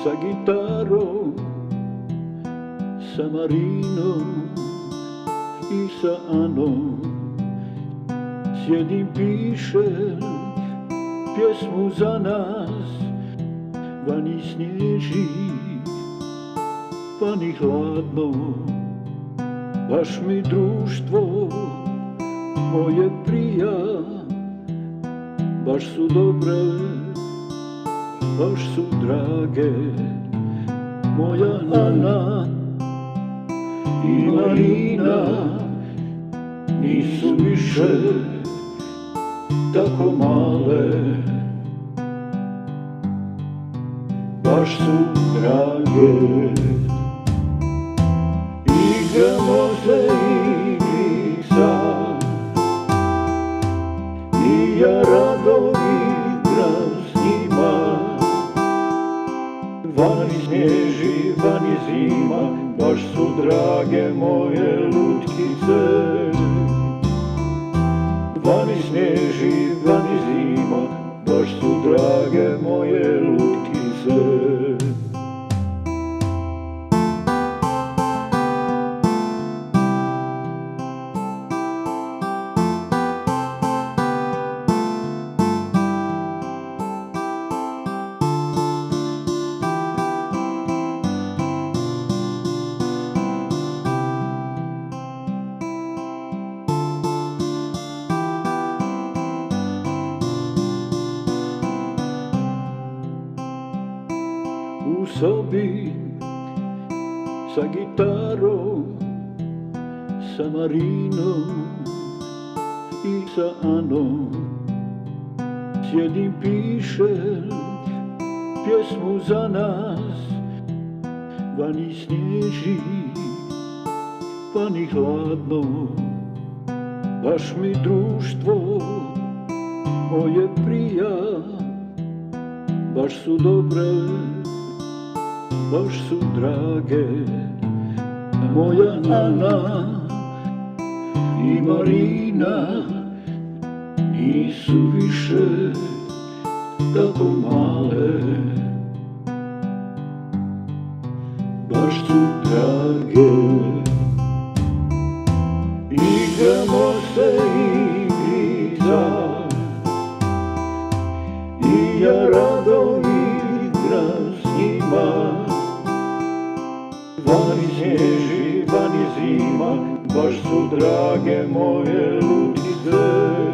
sa gitarom, sa Marinom i sa Anom. Sjedim, pišem pjesmu za nas, vani snježi, vani hladno. Baš mi društvo moje prija, baš su dobre, baš su drage. Moja Ana i Marina nisu više tako male, baš su drage. Igramo se igrica i ja rado igram s njima. Vani snježi, vani zima, baš su drage moje lutkice. Vani snježi, vani zima, baš su drage moje lutkice. U sobi sa gitarom, sa Marinom i sa Anom. Sjedim, pišem pjesmu za nas, vani snježi, vani hladno. Baš mi društvo moje prija, baš su dobre, baš su drage. Moja Ana i Marina nisu više tako male, baš su drage. Igramo se igrica i ja rado igram s njima. Vani snježi, vani zima, baš su drage moje lutkice.